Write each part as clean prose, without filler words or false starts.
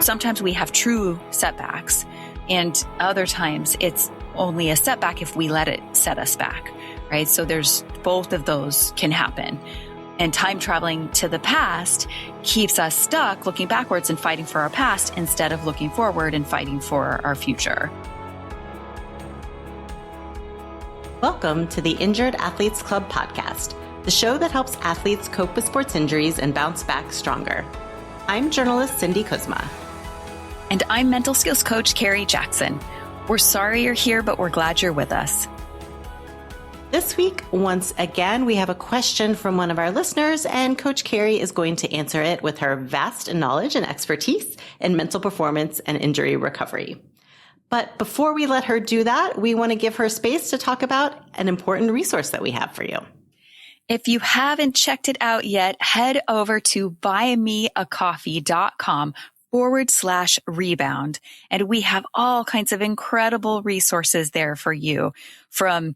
Sometimes we have true setbacks, and other times it's only a setback if we let it set us back, right? So there's both of those can happen. And time traveling to the past keeps us stuck looking backwards and fighting for our past instead of looking forward and fighting for our future. Welcome to the Injured Athletes Club podcast, the show that helps athletes cope with sports injuries and bounce back stronger. I'm journalist Cindy Kuzma. And I'm mental skills coach Carrie Jackson. We're sorry you're here, but we're glad you're with us. This week, once again, we have a question from one of our listeners, and Coach Carrie is going to answer it with her vast knowledge and expertise in mental performance and injury recovery. But before we let her do that, we want to give her space to talk about an important resource that we have for you. If you haven't checked it out yet, head over to buymeacoffee.com/rebound. And we have all kinds of incredible resources there for you, from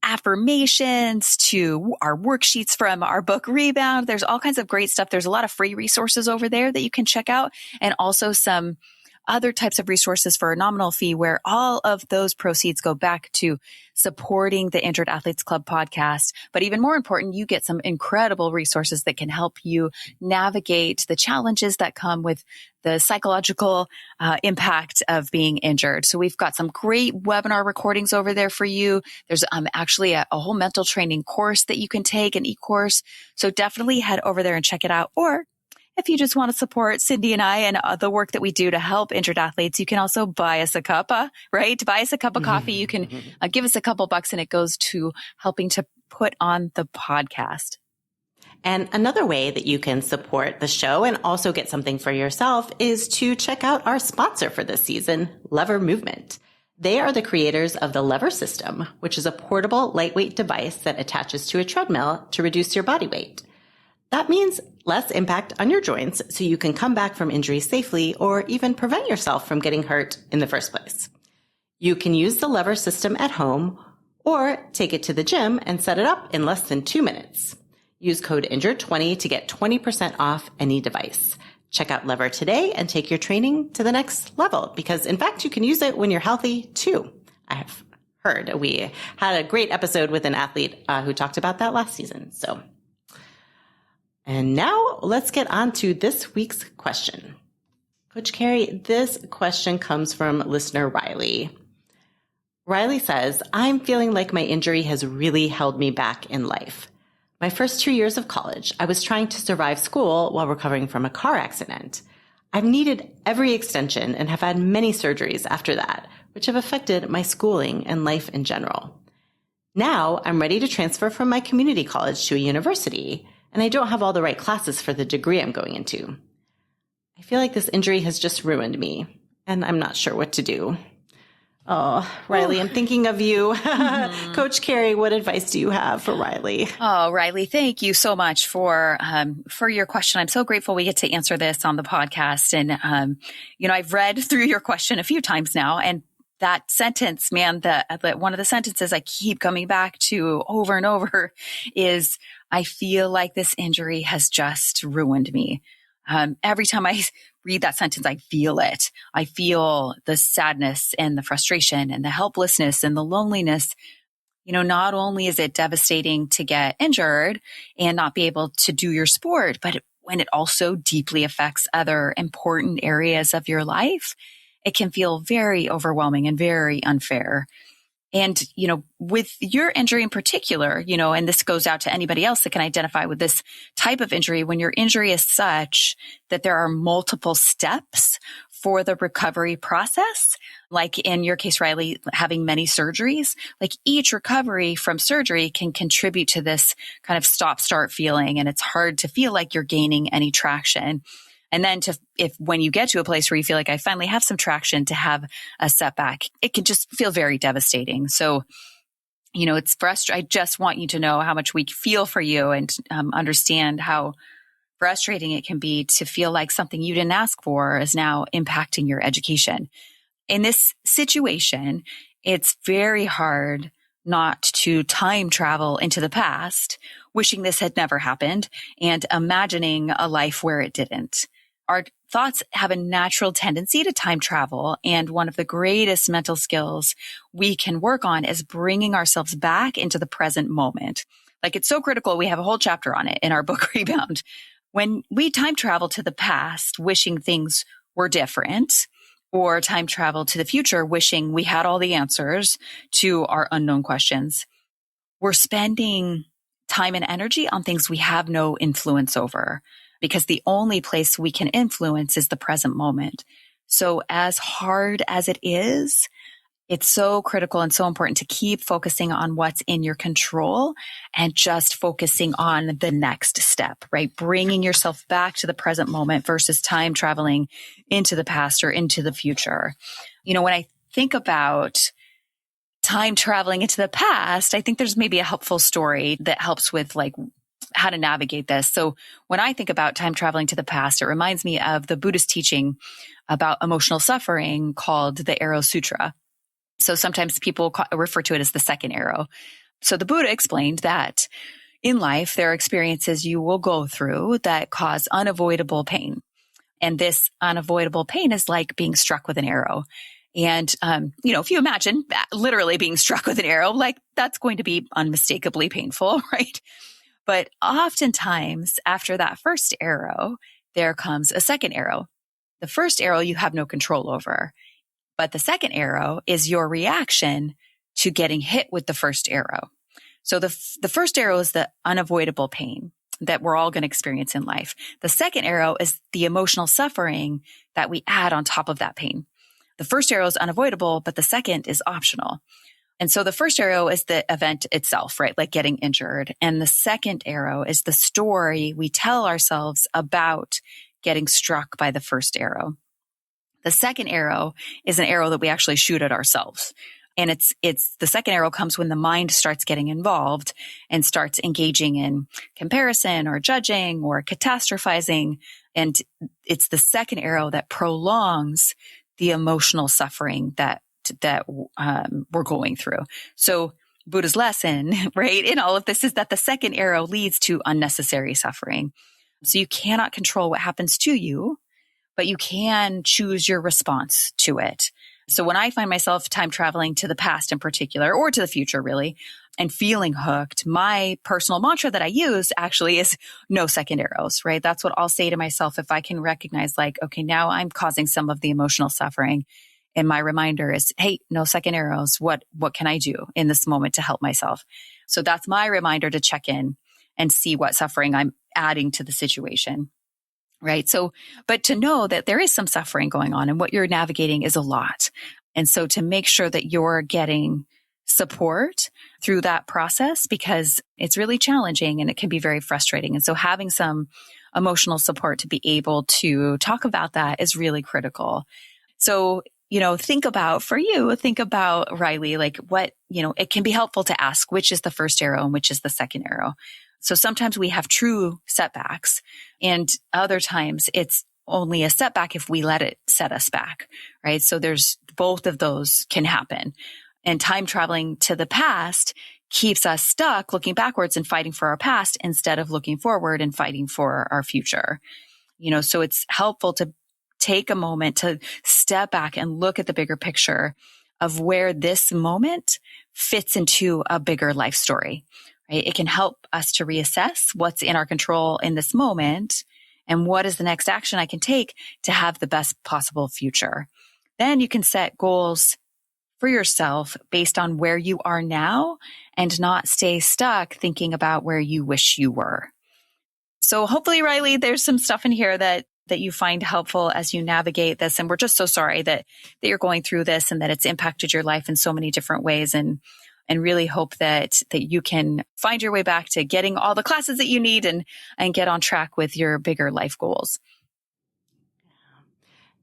affirmations to our worksheets from our book Rebound. There's all kinds of great stuff. There's a lot of free resources over there that you can check out, and also some other types of resources for a nominal fee, where all of those proceeds go back to supporting the Injured Athletes Club podcast. But even more important, you get some incredible resources that can help you navigate the challenges that come with the psychological impact of being injured. So we've got some great webinar recordings over there for you. There's actually a whole mental training course that you can take, an e-course. So definitely head over there and check it out. Or if you just want to support Cindy and I and the work that we do to help injured athletes, you can also buy us a cup, right? Buy us a cup of coffee. You can give us a couple bucks, and it goes to helping to put on the podcast. And another way that you can support the show and also get something for yourself is to check out our sponsor for this season, Lever Movement. They are the creators of the Lever System, which is a portable, lightweight device that attaches to a treadmill to reduce your body weight. That means less impact on your joints, so you can come back from injury safely or even prevent yourself from getting hurt in the first place. You can use the Lever System at home or take it to the gym and set it up in less than 2 minutes. Use code INJURED20 to get 20% off any device. Check out Lever today and take your training to the next level, because in fact, you can use it when you're healthy too. I have heard. We had a great episode with an athlete who talked about that last season. And now let's get on to this week's question. Coach Carrie, this question comes from listener Rylie. Rylie says, I'm feeling like my injury has really held me back in life. My first 2 years of college, I was trying to survive school while recovering from a car accident. I've needed every extension and have had many surgeries after that, which have affected my schooling and life in general. Now I'm ready to transfer from my community college to a university, and I don't have all the right classes for the degree I'm going into. I feel like this injury has just ruined me, and I'm not sure what to do. Oh, Rylie, I'm thinking of you. Coach Carrie, what advice do you have for Rylie? Oh, Rylie, thank you so much for your question. I'm so grateful we get to answer this on the podcast. And, I've read through your question a few times now, and that sentence, man, one of the sentences I keep coming back to over and over is, I feel like this injury has just ruined me. Every time I read that sentence, I feel it. I feel the sadness and the frustration and the helplessness and the loneliness. Not only is it devastating to get injured and not be able to do your sport, but when it also deeply affects other important areas of your life, it can feel very overwhelming and very unfair. And, with your injury in particular, and this goes out to anybody else that can identify with this type of injury, when your injury is such that there are multiple steps for the recovery process, like in your case, Rylie, having many surgeries, like each recovery from surgery can contribute to this kind of stop-start feeling. And it's hard to feel like you're gaining any traction. And then when you get to a place where you feel like I finally have some traction, to have a setback, it can just feel very devastating. So, it's frustrating. I just want you to know how much we feel for you and understand how frustrating it can be to feel like something you didn't ask for is now impacting your education. In this situation, it's very hard not to time travel into the past, wishing this had never happened and imagining a life where it didn't. our thoughts have a natural tendency to time travel. And one of the greatest mental skills we can work on is bringing ourselves back into the present moment. Like, it's so critical. We have a whole chapter on it in our book, Rebound. When we time travel to the past, wishing things were different, or time travel to the future, wishing we had all the answers to our unknown questions, we're spending time and energy on things we have no influence over, because the only place we can influence is the present moment. So as hard as it is, it's so critical and so important to keep focusing on what's in your control and just focusing on the next step, right? Bringing yourself back to the present moment versus time traveling into the past or into the future. You know, when I think about time traveling into the past, I think there's maybe a helpful story that helps with like how to navigate this. So when I think about time traveling to the past, it reminds me of the Buddhist teaching about emotional suffering called the Arrow Sutra. So sometimes people refer to it as the second arrow. So the Buddha explained that in life, there are experiences you will go through that cause unavoidable pain. And this unavoidable pain is like being struck with an arrow. And, if you imagine literally being struck with an arrow, like that's going to be unmistakably painful, right? But oftentimes after that first arrow, there comes a second arrow. The first arrow you have no control over. But the second arrow is your reaction to getting hit with the first arrow. So the first arrow is the unavoidable pain that we're all going to experience in life. The second arrow is the emotional suffering that we add on top of that pain. The first arrow is unavoidable, but the second is optional. And so the first arrow is the event itself, right? Like getting injured. And the second arrow is the story we tell ourselves about getting struck by the first arrow. The second arrow is an arrow that we actually shoot at ourselves. And it's the second arrow comes when the mind starts getting involved and starts engaging in comparison or judging or catastrophizing. And it's the second arrow that prolongs the emotional suffering that we're going through. So Buddha's lesson, right, in all of this is that the second arrow leads to unnecessary suffering. So you cannot control what happens to you, but you can choose your response to it. So when I find myself time traveling to the past in particular, or to the future really, and feeling hooked, my personal mantra that I use actually is no second arrows, right? That's what I'll say to myself if I can recognize like, okay, now I'm causing some of the emotional suffering. And my reminder is, hey, no second arrows. What can I do in this moment to help myself? So that's my reminder to check in and see what suffering I'm adding to the situation. Right. So, but to know that there is some suffering going on and what you're navigating is a lot. And so to make sure that you're getting support through that process, because it's really challenging and it can be very frustrating. And so having some emotional support to be able to talk about that is really critical. So, think about Rylie, like what, it can be helpful to ask which is the first arrow and which is the second arrow. So sometimes we have true setbacks, and other times it's only a setback if we let it set us back, right? So there's both of those can happen. And time traveling to the past keeps us stuck looking backwards and fighting for our past instead of looking forward and fighting for our future. So it's helpful to take a moment to step back and look at the bigger picture of where this moment fits into a bigger life story. Right? It can help us to reassess what's in our control in this moment and what is the next action I can take to have the best possible future. Then you can set goals for yourself based on where you are now and not stay stuck thinking about where you wish you were. So hopefully, Rylie, there's some stuff in here that you find helpful as you navigate this. And we're just so sorry that you're going through this and that it's impacted your life in so many different ways, and really hope that you can find your way back to getting all the classes that you need and get on track with your bigger life goals.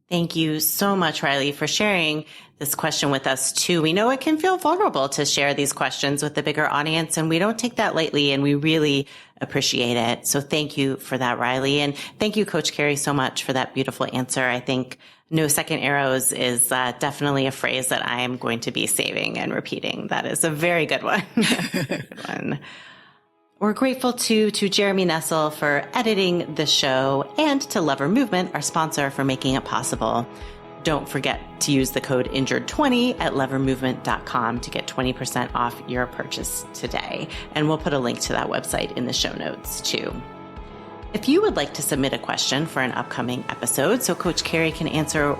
Thank you so much, Rylie, for sharing this question with us too. We know it can feel vulnerable to share these questions with the bigger audience, and we don't take that lightly, and we really appreciate it. So thank you for that, Rylie. And thank you, Coach Carrie, so much for that beautiful answer. I think no second arrows is definitely a phrase that I am going to be saving and repeating. That is a very good one. Good one. We're grateful to Jeremy Nessel for editing the show and to Lever Movement, our sponsor, for making it possible. Don't forget to use the code INJURED20 at levermovement.com to get 20% off your purchase today. And we'll put a link to that website in the show notes too. If you would like to submit a question for an upcoming episode so Coach Carrie can answer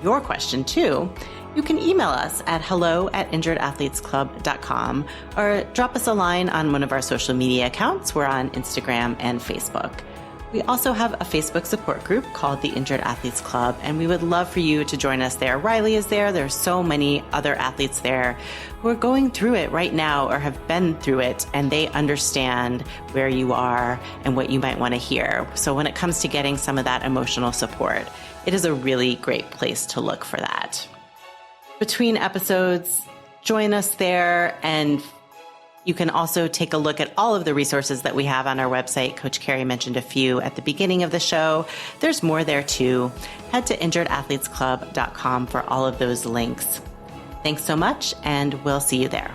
your question too, you can email us at hello@injuredathletesclub.com or drop us a line on one of our social media accounts. We're on Instagram and Facebook. We also have a Facebook support group called the Injured Athletes Club, and we would love for you to join us there. Rylie is there. There's so many other athletes there who are going through it right now or have been through it, and they understand where you are and what you might want to hear. So when it comes to getting some of that emotional support, it is a really great place to look for that. Between episodes, join us there, and you can also take a look at all of the resources that we have on our website. Coach Carrie mentioned a few at the beginning of the show. There's more there too. Head to injuredathletesclub.com for all of those links. Thanks so much, and we'll see you there.